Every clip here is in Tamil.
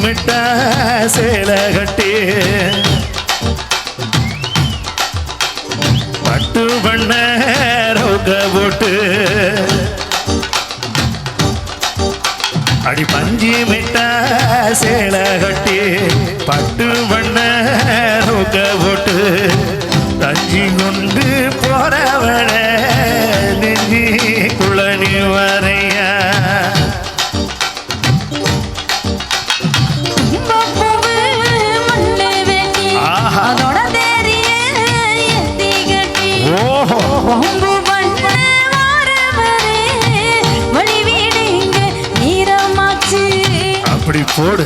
மிட்டா சேலை கட்டி பட்டு பண்ண ரோக போட்டு அடி பஞ்சி மிட்டா சேலை கட்டி பட்டு பண்ண ரோக போட்டு தஞ்சி கொண்டு போறவள நெஞ்சி குளனி வரையா அப்படி போடு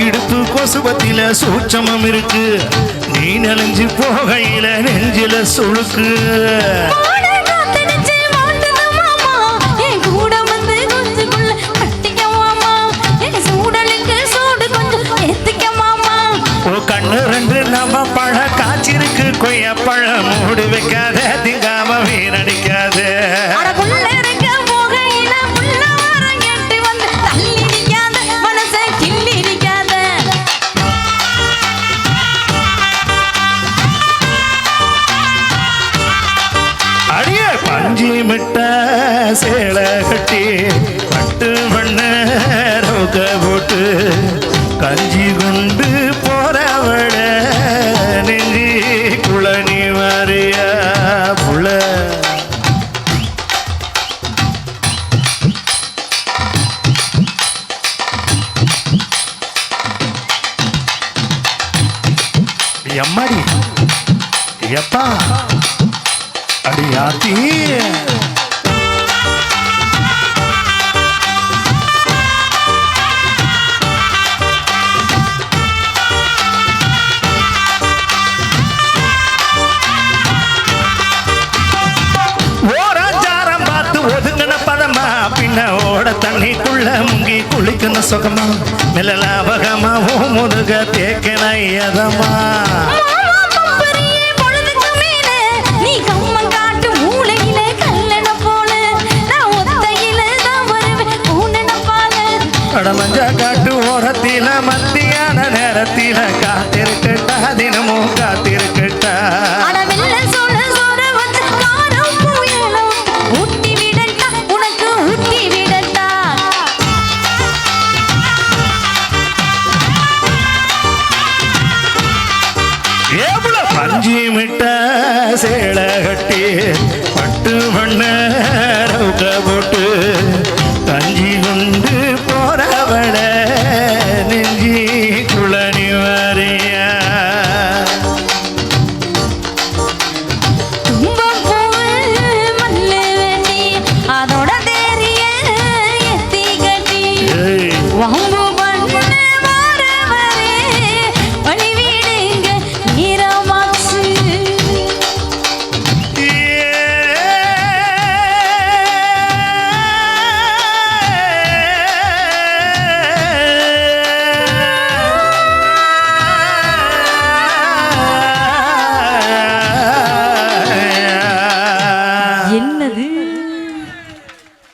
இடுப்பு கொசுபத்தில சூட்சமம் இருக்கு நீ நெஞ்சு போகையில நெஞ்சில சுழுக்கு கண்ணு ரெண்டு நம்ம பழ காய்ச்சிருக்கு கொய்ய பழம் மூடு வைக்காத திங்காம வீணடிக்காத பஞ்சி மிட்டா சேலை கட்டி பட்டு பண்ண ரோக போட்டு கஞ்சி கொண்டு போறவள நெஞ்சி குளனி வரையா புல எம்மாடி எப்பா அடியாத்தி ஓராச்சாரம் பார்த்து ஒதுங்கின பதமா பின்ன ஓட தண்ணிக்குள்ள முங்கி குளிக்கணும் சுகமா மெல்ல லாபகமா முதுக தேக்கன எதமா மஞ்சா காட்டு ஓரத்தில மத்தியான நேரத்தில காத்திருக்கட்டா தினமும் காத்திருக்கட்டா பஞ்சி மிட்டா சேலை கட்டி பட்டு பண்ண ரோக போட்டு